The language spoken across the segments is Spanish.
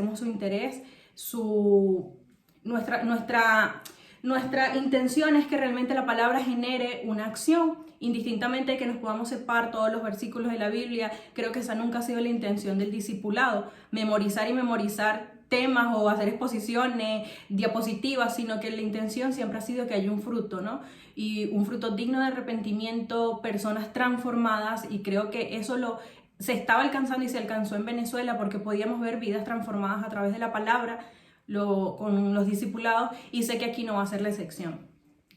busquemos su interés, nuestra intención es que realmente la palabra genere una acción, indistintamente de que nos podamos separar todos los versículos de la Biblia. Creo que esa nunca ha sido la intención del discipulado, memorizar temas o hacer exposiciones, diapositivas, sino que la intención siempre ha sido que haya un fruto, ¿no? Y un fruto digno de arrepentimiento, personas transformadas, y creo que eso se estaba alcanzando y se alcanzó en Venezuela porque podíamos ver vidas transformadas a través de la palabra, con los discipulados, y sé que aquí no va a ser la excepción.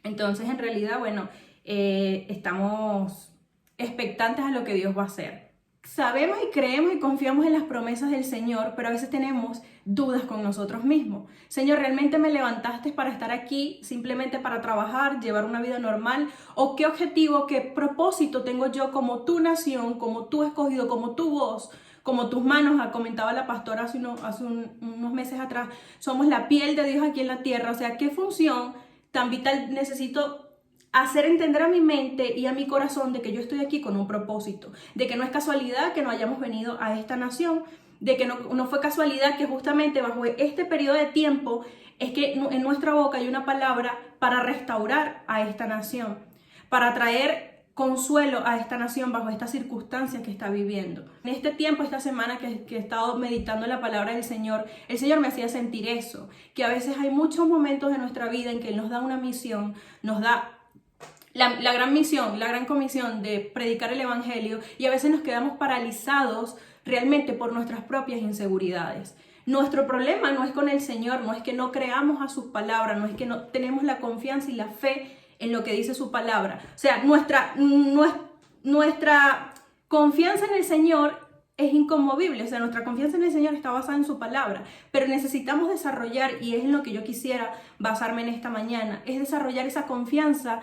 Entonces, en realidad, bueno, estamos expectantes a lo que Dios va a hacer. Sabemos y creemos y confiamos en las promesas del Señor, pero a veces tenemos dudas con nosotros mismos. Señor, ¿realmente me levantaste para estar aquí simplemente para trabajar, llevar una vida normal? ¿O qué objetivo, qué propósito tengo yo como tu nación, como tu escogido, como tu voz, como tus manos? Comentaba la pastora hace unos meses atrás, somos la piel de Dios aquí en la tierra. O sea, ¿qué función tan vital necesito hacer entender a mi mente y a mi corazón de que yo estoy aquí con un propósito, de que no es casualidad que no hayamos venido a esta nación, de que no fue casualidad que justamente bajo este periodo de tiempo es que en nuestra boca hay una palabra para restaurar a esta nación, para traer consuelo a esta nación bajo estas circunstancias que está viviendo. En este tiempo, esta semana que he estado meditando la palabra del Señor, el Señor me hacía sentir eso, que a veces hay muchos momentos de nuestra vida en que Él nos da una misión, nos da la gran misión, la gran comisión de predicar el evangelio, y a veces nos quedamos paralizados realmente por nuestras propias inseguridades. Nuestro problema no es con el Señor, no es que no creamos a sus palabras, no es que no tenemos la confianza y la fe en lo que dice su palabra. O sea, nuestra confianza en el Señor es inconmovible, o sea, nuestra confianza en el Señor está basada en su palabra, pero necesitamos desarrollar, y es en lo que yo quisiera basarme en esta mañana, es desarrollar esa confianza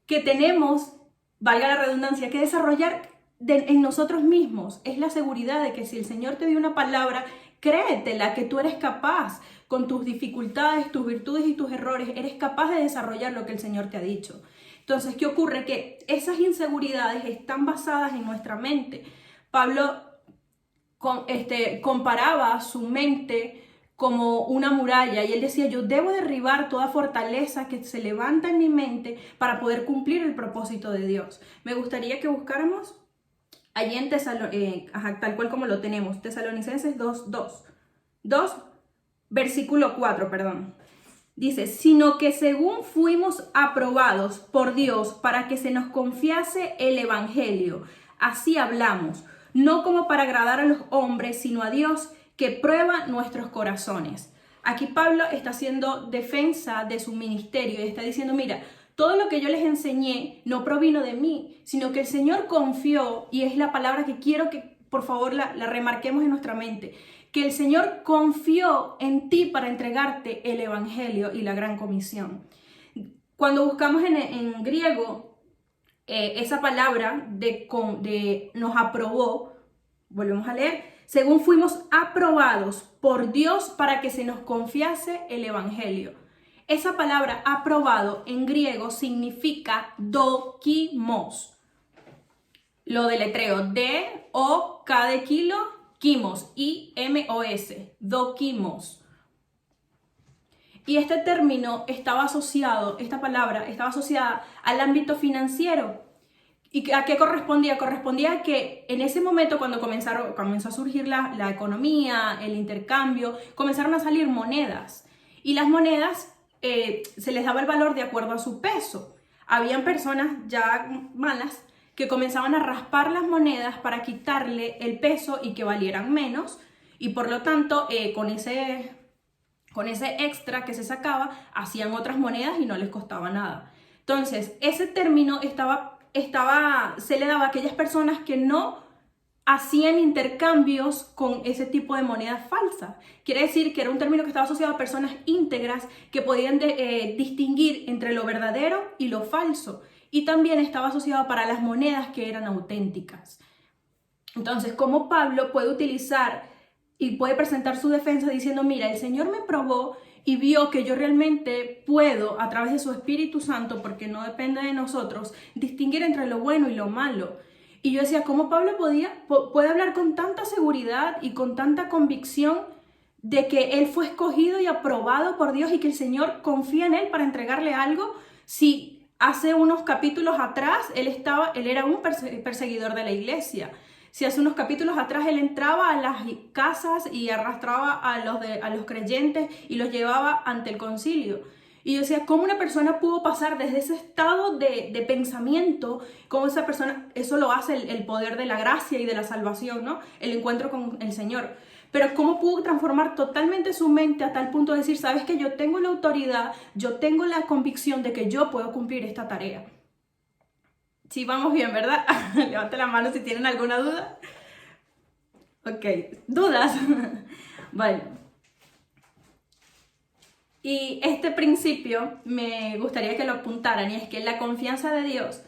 que tenemos, valga la redundancia, que desarrollar en nosotros mismos. Es la seguridad de que si el Señor te dio una palabra, créetela, que tú eres capaz, con tus dificultades, tus virtudes y tus errores, eres capaz de desarrollar lo que el Señor te ha dicho. Entonces, ¿qué ocurre? Que esas inseguridades están basadas en nuestra mente. Pablo comparaba su mente como una muralla, y él decía: yo debo derribar toda fortaleza que se levanta en mi mente para poder cumplir el propósito de Dios. Me gustaría que buscáramos allí en tal cual como lo tenemos, Tesalonicenses 2, versículo 4, perdón. Dice: sino que según fuimos aprobados por Dios para que se nos confiase el evangelio, así hablamos, no como para agradar a los hombres, sino a Dios, que prueba nuestros corazones. Aquí Pablo está haciendo defensa de su ministerio y está diciendo: mira, todo lo que yo les enseñé no provino de mí, sino que el Señor confió, y es la palabra que quiero que por favor la remarquemos en nuestra mente, que el Señor confió en ti para entregarte el evangelio y la gran comisión. Cuando buscamos en griego esa palabra de nos aprobó, volvemos a leer: según fuimos aprobados por Dios para que se nos confiase el evangelio. Esa palabra aprobado en griego significa dokimos. Lo deletreo: D-O-K de kilo, kimos, I-M-O-S, dokimos. Y este término esta palabra estaba asociada al ámbito financiero. ¿Y a qué correspondía? Correspondía a que en ese momento, cuando comenzó a surgir la economía, el intercambio, comenzaron a salir monedas. Y las monedas se les daba el valor de acuerdo a su peso. Habían personas ya malas que comenzaban a raspar las monedas para quitarle el peso y que valieran menos. Y por lo tanto, con ese extra que se sacaba, hacían otras monedas y no les costaba nada. Entonces, ese término se le daba a aquellas personas que no hacían intercambios con ese tipo de monedas falsas. Quiere decir que era un término que estaba asociado a personas íntegras que podían distinguir entre lo verdadero y lo falso. Y también estaba asociado para las monedas que eran auténticas. Entonces, ¿cómo Pablo puede utilizar y puede presentar su defensa diciendo: mira, el Señor me probó y vio que yo realmente puedo, a través de su Espíritu Santo, porque no depende de nosotros, distinguir entre lo bueno y lo malo? Y yo decía: ¿cómo Pablo puede hablar con tanta seguridad y con tanta convicción de que él fue escogido y aprobado por Dios y que el Señor confía en él para entregarle algo, si hace unos capítulos atrás él era un perseguidor de la iglesia. Si hace unos capítulos atrás él entraba a las casas y arrastraba a los creyentes y los llevaba ante el concilio. Y yo decía, ¿cómo una persona pudo pasar desde ese estado de pensamiento? ¿Cómo esa persona, eso lo hace el poder de la gracia y de la salvación, ¿no? El encuentro con el Señor. Pero cómo pudo transformar totalmente su mente a tal punto de decir, sabes que yo tengo la autoridad, yo tengo la convicción de que yo puedo cumplir esta tarea. Sí, vamos bien, ¿verdad? Levante la mano si tienen alguna duda. Ok, ¿dudas? Vale. Y este principio me gustaría que lo apuntaran, y es que la confianza de Dios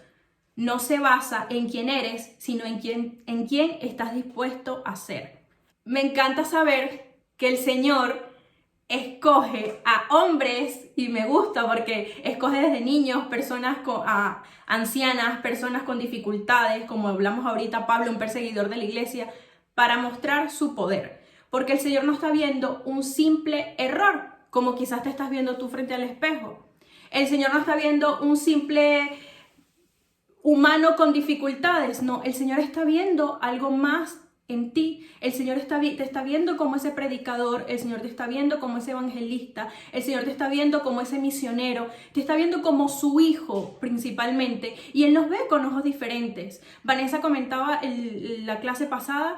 no se basa en quién eres, sino en quién estás dispuesto a ser. Me encanta saber que el Señor escoge a hombres, y me gusta porque escoge desde niños, personas a ancianas, personas con dificultades, como hablamos ahorita, Pablo, un perseguidor de la iglesia, para mostrar su poder. Porque el Señor no está viendo un simple error, como quizás te estás viendo tú frente al espejo. El Señor no está viendo un simple humano con dificultades, no, el Señor está viendo algo más en ti. El Señor te está viendo como ese predicador, el Señor te está viendo como ese evangelista, el Señor te está viendo como ese misionero, te está viendo como su hijo principalmente, y Él nos ve con ojos diferentes. Vanessa comentaba en la clase pasada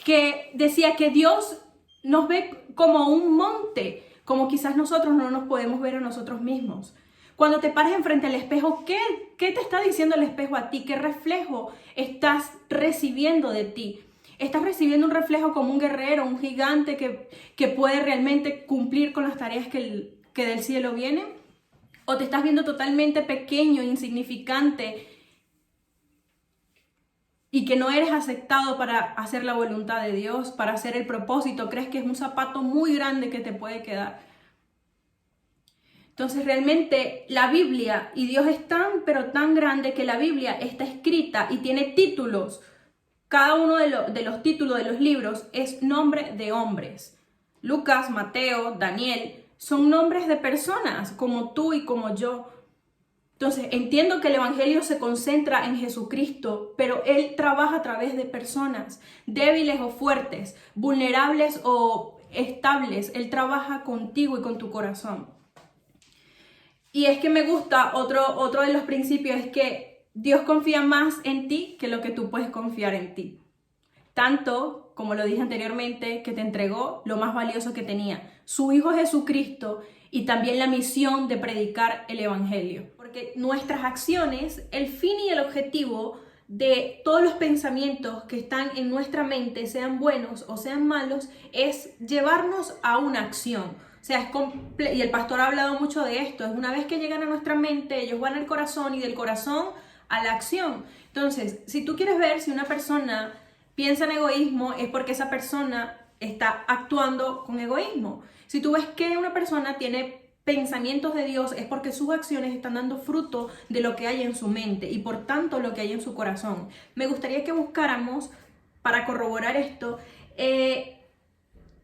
que decía que Dios nos ve como un monte, como quizás nosotros no nos podemos ver a nosotros mismos. Cuando te paras enfrente al espejo, ¿qué te está diciendo el espejo a ti? ¿Qué reflejo estás recibiendo de ti? ¿Estás recibiendo un reflejo como un guerrero, un gigante que puede realmente cumplir con las tareas que del cielo vienen? ¿O te estás viendo totalmente pequeño, insignificante y que no eres aceptado para hacer la voluntad de Dios, para hacer el propósito? ¿Crees que es un zapato muy grande que te puede quedar? Entonces realmente la Biblia, y Dios es tan, pero tan grande que la Biblia está escrita y tiene títulos. Cada uno de los títulos de los libros es nombre de hombres. Lucas, Mateo, Daniel, son nombres de personas como tú y como yo. Entonces entiendo que el Evangelio se concentra en Jesucristo, pero Él trabaja a través de personas, débiles o fuertes, vulnerables o estables. Él trabaja contigo y con tu corazón. Y es que me gusta, otro de los principios es que Dios confía más en ti que lo que tú puedes confiar en ti. Tanto, como lo dije anteriormente, que te entregó lo más valioso que tenía, su Hijo Jesucristo, y también la misión de predicar el Evangelio. Porque nuestras acciones, el fin y el objetivo de todos los pensamientos que están en nuestra mente, sean buenos o sean malos, es llevarnos a una acción. O sea, y el pastor ha hablado mucho de esto, es una vez que llegan a nuestra mente, ellos van al corazón y del corazón a la acción. Entonces, si tú quieres ver si una persona piensa en egoísmo, es porque esa persona está actuando con egoísmo. Si tú ves que una persona tiene pensamientos de Dios, es porque sus acciones están dando fruto de lo que hay en su mente y por tanto lo que hay en su corazón. Me gustaría que buscáramos, para corroborar esto, en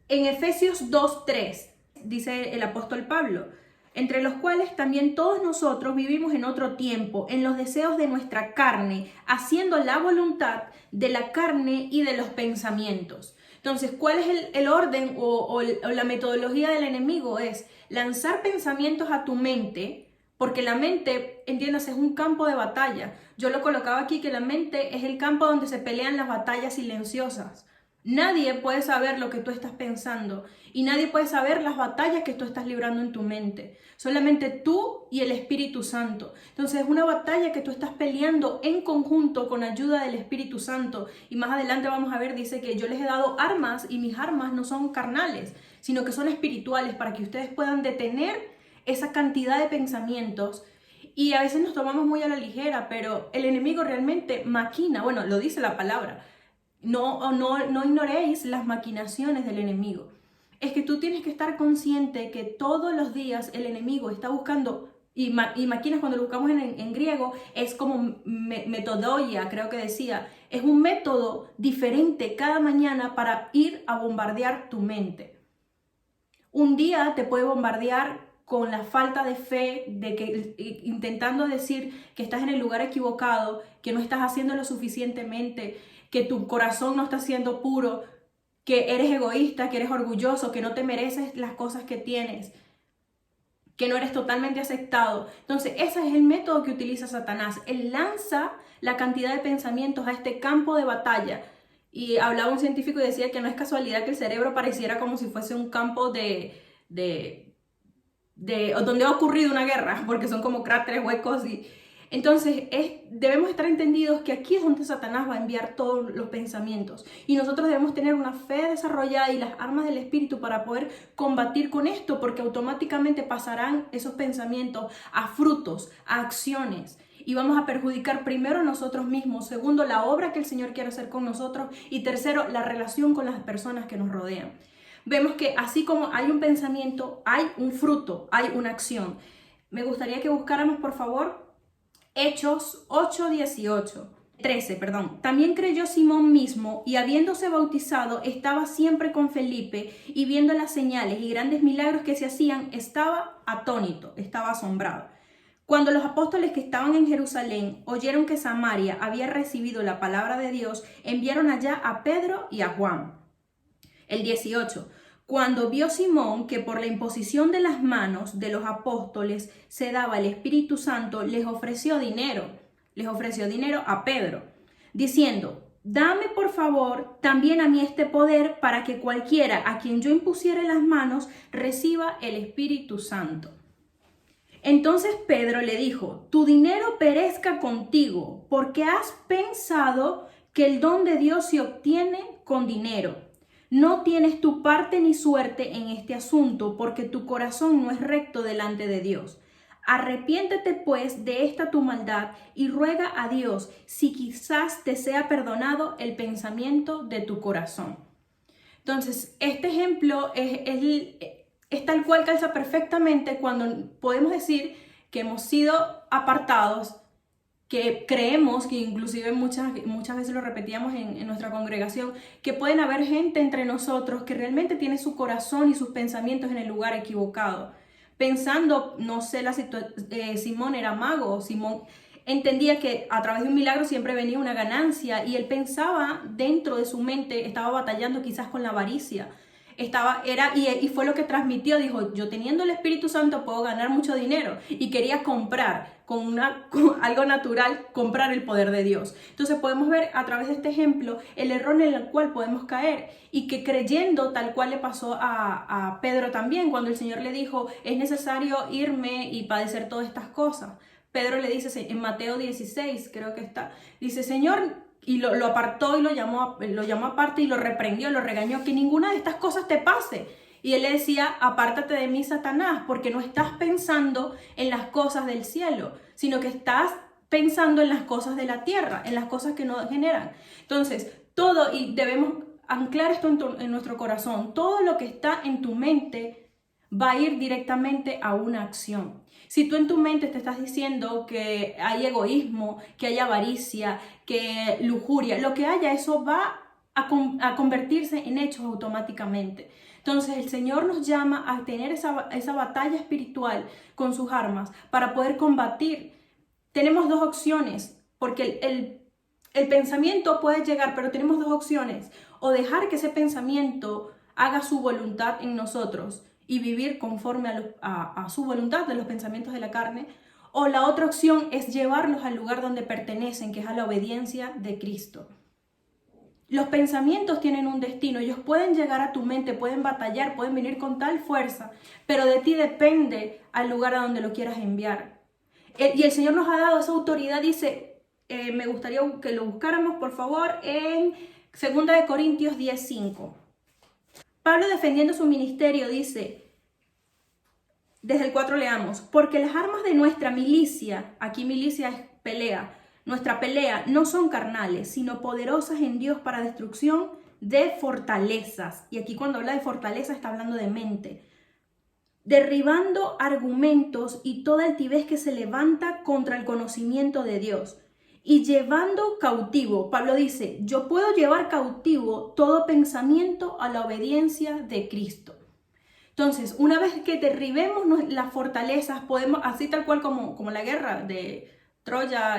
Efesios 2:3. Dice el apóstol Pablo, entre los cuales también todos nosotros vivimos en otro tiempo, en los deseos de nuestra carne, haciendo la voluntad de la carne y de los pensamientos. Entonces, ¿cuál es el orden o la metodología del enemigo? Es lanzar pensamientos a tu mente, porque la mente, entiendas, es un campo de batalla. Yo lo colocaba aquí, que la mente es el campo donde se pelean las batallas silenciosas. Nadie puede saber lo que tú estás pensando y nadie puede saber las batallas que tú estás librando en tu mente. Solamente tú y el Espíritu Santo. Entonces es una batalla que tú estás peleando en conjunto con ayuda del Espíritu Santo. Y más adelante vamos a ver, dice que yo les he dado armas y mis armas no son carnales, sino que son espirituales para que ustedes puedan detener esa cantidad de pensamientos. Y a veces nos tomamos muy a la ligera, pero el enemigo realmente maquina, bueno, lo dice la palabra. No ignoréis las maquinaciones del enemigo. Es que tú tienes que estar consciente que todos los días el enemigo está buscando, Y maquinas, cuando lo buscamos en griego, es como metodoia, creo que decía. Es un método diferente cada mañana para ir a bombardear tu mente. Un día te puede bombardear con la falta de fe, de que intentando decir que estás en el lugar equivocado, que no estás haciendo lo suficientemente, que tu corazón no está siendo puro, que eres egoísta, que eres orgulloso, que no te mereces las cosas que tienes, que no eres totalmente aceptado. Entonces, ese es el método que utiliza Satanás. Él lanza la cantidad de pensamientos a este campo de batalla. Y hablaba un científico y decía que no es casualidad que el cerebro pareciera como si fuese un campo donde ha ocurrido una guerra, porque son como cráteres, huecos. Entonces, debemos estar entendidos que aquí es donde Satanás va a enviar todos los pensamientos. Y nosotros debemos tener una fe desarrollada y las armas del Espíritu para poder combatir con esto, porque automáticamente pasarán esos pensamientos a frutos, a acciones. Y vamos a perjudicar primero a nosotros mismos, segundo, la obra que el Señor quiere hacer con nosotros y tercero, la relación con las personas que nos rodean. Vemos que así como hay un pensamiento, hay un fruto, hay una acción. Me gustaría que buscáramos, por favor, Hechos 13. También creyó Simón mismo y habiéndose bautizado estaba siempre con Felipe y viendo las señales y grandes milagros que se hacían, estaba atónito, estaba asombrado. Cuando los apóstoles que estaban en Jerusalén oyeron que Samaria había recibido la palabra de Dios, enviaron allá a Pedro y a Juan. El 18. Cuando vio Simón que por la imposición de las manos de los apóstoles se daba el Espíritu Santo, les ofreció dinero a Pedro, diciendo: dame por favor también a mí este poder para que cualquiera a quien yo impusiere las manos reciba el Espíritu Santo. Entonces Pedro le dijo: tu dinero perezca contigo, porque has pensado que el don de Dios se obtiene con dinero. No tienes tu parte ni suerte en este asunto, porque tu corazón no es recto delante de Dios. Arrepiéntete pues de esta tu maldad y ruega a Dios si quizás te sea perdonado el pensamiento de tu corazón. Entonces, este ejemplo es tal cual, calza perfectamente cuando podemos decir que hemos sido apartados, que creemos, que inclusive muchas veces lo repetíamos en nuestra congregación, que pueden haber gente entre nosotros que realmente tiene su corazón y sus pensamientos en el lugar equivocado. Pensando, no sé, Simón era mago, Simón entendía que a través de un milagro siempre venía una ganancia y él pensaba dentro de su mente, estaba batallando quizás con la avaricia. Y fue lo que transmitió, dijo: yo teniendo el Espíritu Santo puedo ganar mucho dinero, y quería comprar con algo natural, comprar el poder de Dios. Entonces podemos ver a través de este ejemplo el error en el cual podemos caer, y que creyendo tal cual le pasó a Pedro también, cuando el Señor le dijo: es necesario irme y padecer todas estas cosas. Pedro le dice en Mateo 16, creo que está, dice: Señor, y lo apartó y lo llamó aparte y lo reprendió, lo regañó, que ninguna de estas cosas te pase. Y él le decía: apártate de mí, Satanás, porque no estás pensando en las cosas del cielo, sino que estás pensando en las cosas de la tierra, en las cosas que no generan. Entonces, y debemos anclar esto en nuestro corazón, todo lo que está en tu mente va a ir directamente a una acción. Si tú en tu mente te estás diciendo que hay egoísmo, que hay avaricia, que lujuria, lo que haya, eso va a convertirse en hechos automáticamente. Entonces el Señor nos llama a tener esa batalla espiritual con sus armas para poder combatir. Tenemos dos opciones, porque el pensamiento puede llegar, pero tenemos dos opciones: o dejar que ese pensamiento haga su voluntad en nosotros y vivir conforme a su voluntad, de los pensamientos de la carne, o la otra opción es llevarlos al lugar donde pertenecen, que es a la obediencia de Cristo. Los pensamientos tienen un destino, ellos pueden llegar a tu mente, pueden batallar, pueden venir con tal fuerza, pero de ti depende al lugar a donde lo quieras enviar. Y el Señor nos ha dado esa autoridad, dice, me gustaría que lo buscáramos, por favor, en 2 Corintios 10:5. Pablo, defendiendo su ministerio, dice, desde el 4 leamos: porque las armas de nuestra milicia, aquí milicia es pelea, nuestra pelea no son carnales, sino poderosas en Dios para destrucción de fortalezas. Y aquí cuando habla de fortaleza está hablando de mente. derribando argumentos y toda altivez que se levanta contra el conocimiento de Dios y llevando cautivo. Pablo dice, yo puedo llevar cautivo todo pensamiento a la obediencia de Cristo. Entonces, una vez que derribemos las fortalezas, podemos, así tal cual como la guerra de Troya,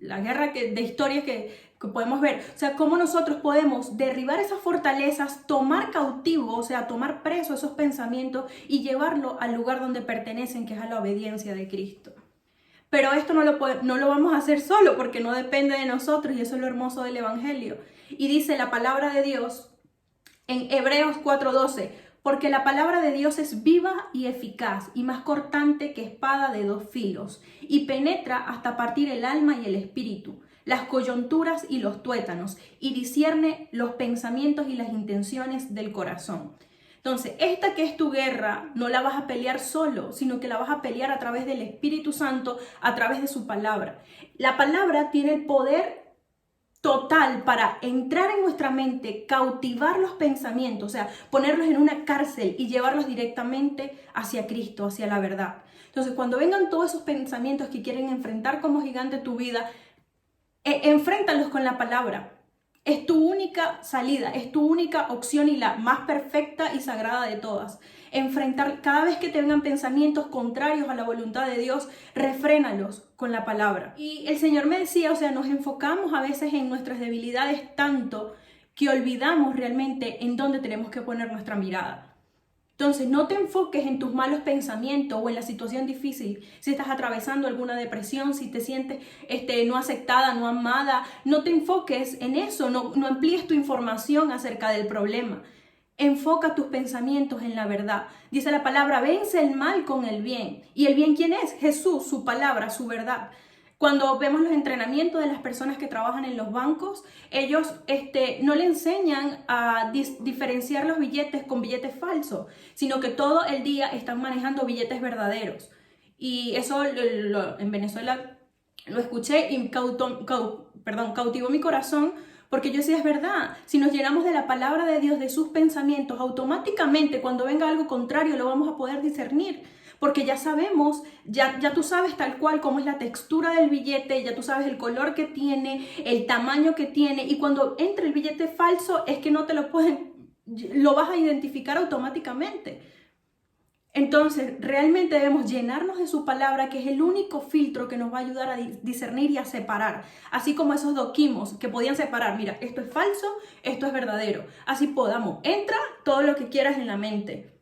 la guerra de historia que podemos ver, o sea, cómo nosotros podemos derribar esas fortalezas, tomar cautivo, o sea, tomar preso esos pensamientos y llevarlo al lugar donde pertenecen, que es a la obediencia de Cristo. Pero esto no lo vamos a hacer solo porque no depende de nosotros y eso es lo hermoso del Evangelio. Y dice la palabra de Dios en Hebreos 4:12, porque la palabra de Dios es viva y eficaz y más cortante que espada de dos filos y penetra hasta partir el alma y el espíritu, las coyunturas y los tuétanos y discierne los pensamientos y las intenciones del corazón. Entonces, esta que es tu guerra, no la vas a pelear solo, sino que la vas a pelear a través del Espíritu Santo, a través de su palabra. La palabra tiene el poder total para entrar en nuestra mente, cautivar los pensamientos, o sea, ponerlos en una cárcel y llevarlos directamente hacia Cristo, hacia la verdad. Entonces, cuando vengan todos esos pensamientos que quieren enfrentar como gigante tu vida, enfréntalos con la palabra. Es tu única salida, es tu única opción y la más perfecta y sagrada de todas. Enfrentar cada vez que te vengan pensamientos contrarios a la voluntad de Dios, refrénalos con la palabra. Y el Señor me decía, o sea, nos enfocamos a veces en nuestras debilidades tanto que olvidamos realmente en dónde tenemos que poner nuestra mirada. Entonces, no te enfoques en tus malos pensamientos o en la situación difícil. Si estás atravesando alguna depresión, si te sientes no aceptada, no amada, no te enfoques en eso, no amplíes tu información acerca del problema. Enfoca tus pensamientos en la verdad. Dice la palabra, vence el mal con el bien. ¿Y el bien quién es? Jesús, su palabra, su verdad. Cuando vemos los entrenamientos de las personas que trabajan en los bancos, ellos no le enseñan a diferenciar los billetes con billetes falsos, sino que todo el día están manejando billetes verdaderos. Y eso en Venezuela lo escuché y cautivó mi corazón, porque yo decía, es verdad, si nos llenamos de la palabra de Dios, de sus pensamientos, automáticamente cuando venga algo contrario lo vamos a poder discernir. Porque ya sabemos, ya tú sabes tal cual cómo es la textura del billete, ya tú sabes el color que tiene, el tamaño que tiene, y cuando entra el billete falso es que no te lo vas a identificar automáticamente. Entonces, realmente debemos llenarnos de su palabra, que es el único filtro que nos va a ayudar a discernir y a separar. Así como esos doquimos que podían separar, mira, esto es falso, esto es verdadero. Así podamos, entra todo lo que quieras en la mente.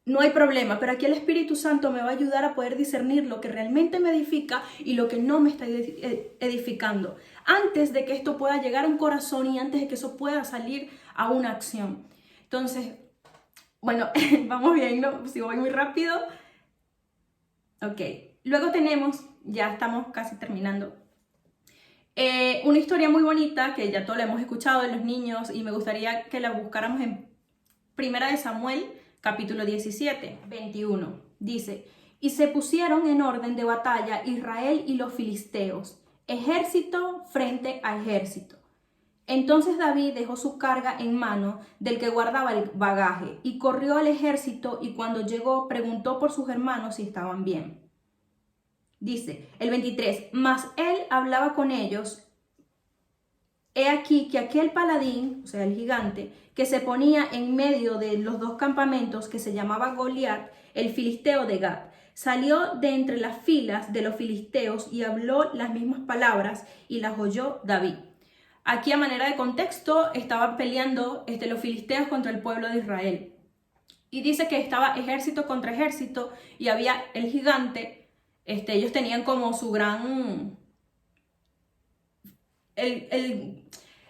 No hay problema, pero aquí el Espíritu Santo me va a ayudar a poder discernir lo que realmente me edifica y lo que no me está edificando. Antes de que esto pueda llegar a un corazón y antes de que eso pueda salir a una acción. Entonces, bueno, vamos bien, ¿no? Si voy muy rápido. Ok, luego tenemos, ya estamos casi terminando, una historia muy bonita que ya todos la hemos escuchado de los niños y me gustaría que la buscáramos en Primera de Samuel, capítulo 17, 21. Dice, y se pusieron en orden de batalla Israel y los filisteos, ejército frente a ejército. Entonces David dejó su carga en mano del que guardaba el bagaje y corrió al ejército y cuando llegó preguntó por sus hermanos si estaban bien. Dice el 23, mas él hablaba con ellos. He aquí que aquel paladín, o sea el gigante, que se ponía en medio de los dos campamentos, que se llamaba Goliat, el filisteo de Gat, salió de entre las filas de los filisteos y habló las mismas palabras y las oyó David. Aquí a manera de contexto estaban peleando los filisteos contra el pueblo de Israel. Y dice que estaba ejército contra ejército y había el gigante, ellos tenían como su gran...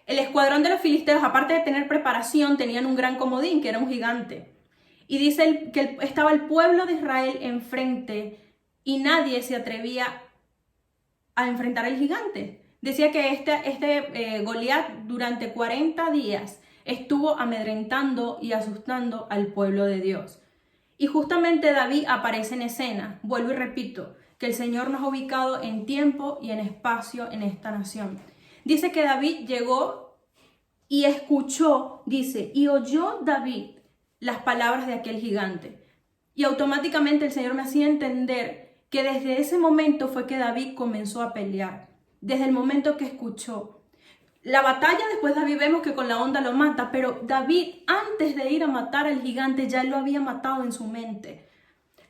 El escuadrón de los filisteos, aparte de tener preparación, tenían un gran comodín, que era un gigante. Y dice que estaba el pueblo de Israel enfrente y nadie se atrevía a enfrentar al gigante. Decía que Goliat durante 40 días estuvo amedrentando y asustando al pueblo de Dios. Y justamente David aparece en escena. Vuelvo y repito, que el Señor nos ha ubicado en tiempo y en espacio en esta nación. Dice que David llegó y escuchó, dice, y oyó David las palabras de aquel gigante. Y automáticamente el Señor me hacía entender que desde ese momento fue que David comenzó a pelear. Desde el momento que escuchó. La batalla, después David vemos que con la onda lo mata, pero David antes de ir a matar al gigante ya lo había matado en su mente.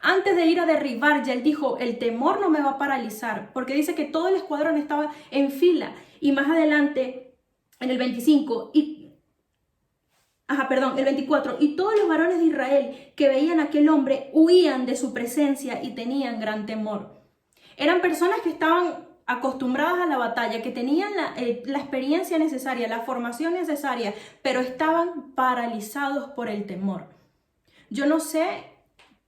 Antes de ir a derribar, ya él dijo, el temor no me va a paralizar, porque dice que todo el escuadrón estaba en fila. Y más adelante, en el 25, el 24, y todos los varones de Israel que veían a aquel hombre huían de su presencia y tenían gran temor. Eran personas que estaban acostumbradas a la batalla, que tenían la experiencia necesaria, la formación necesaria, pero estaban paralizados por el temor. Yo no sé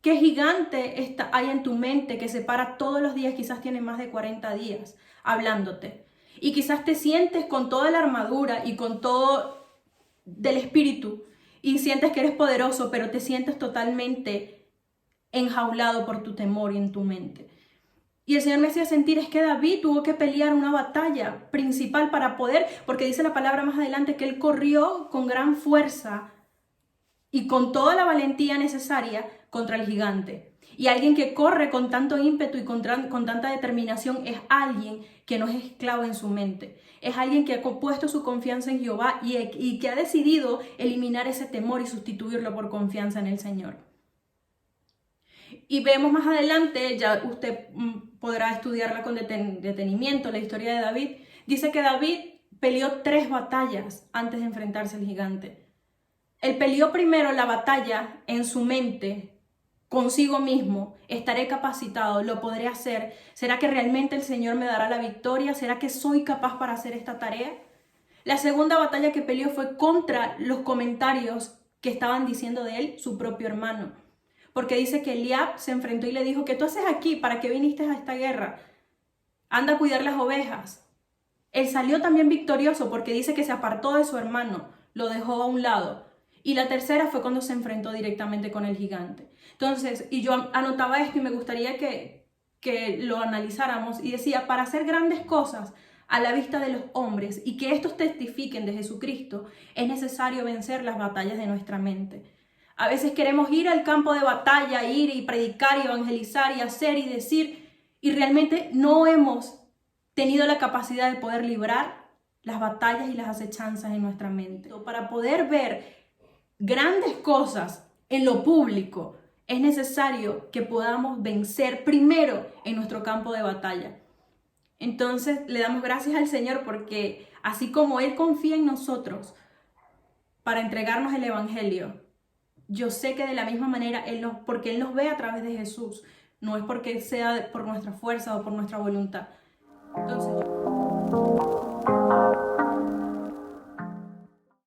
qué gigante hay en tu mente que se para todos los días, quizás tiene más de 40 días hablándote. Y quizás te sientes con toda la armadura y con todo del espíritu y sientes que eres poderoso, pero te sientes totalmente enjaulado por tu temor y en tu mente. Y el Señor me hacía sentir es que David tuvo que pelear una batalla principal para poder, porque dice la palabra más adelante que él corrió con gran fuerza y con toda la valentía necesaria contra el gigante. Y alguien que corre con tanto ímpetu y con tanta determinación es alguien que no es esclavo en su mente. Es alguien que ha puesto su confianza en Jehová y que ha decidido eliminar ese temor y sustituirlo por confianza en el Señor. Y vemos más adelante, ya usted podrá estudiarla con detenimiento, la historia de David. Dice que David peleó 3 batallas antes de enfrentarse al gigante. Él peleó primero la batalla en su mente, consigo mismo. Estaré capacitado, lo podré hacer. ¿Será que realmente el Señor me dará la victoria? ¿Será que soy capaz para hacer esta tarea? La segunda batalla que peleó fue contra los comentarios que estaban diciendo de él su propio hermano. Porque dice que Eliab se enfrentó y le dijo, ¿qué tú haces aquí? ¿Para qué viniste a esta guerra? Anda a cuidar las ovejas. Él salió también victorioso porque dice que se apartó de su hermano, lo dejó a un lado. Y la tercera fue cuando se enfrentó directamente con el gigante. Entonces, y yo anotaba esto y me gustaría que lo analizáramos y decía, para hacer grandes cosas a la vista de los hombres y que estos testifiquen de Jesucristo, es necesario vencer las batallas de nuestra mente. A veces queremos ir al campo de batalla, ir y predicar y evangelizar y hacer y decir, y realmente no hemos tenido la capacidad de poder librar las batallas y las acechanzas en nuestra mente. Para poder ver grandes cosas en lo público, es necesario que podamos vencer primero en nuestro campo de batalla. Entonces, le damos gracias al Señor porque así como Él confía en nosotros para entregarnos el Evangelio, yo sé que de la misma manera, porque Él nos ve a través de Jesús, no es porque sea por nuestra fuerza o por nuestra voluntad. Entonces,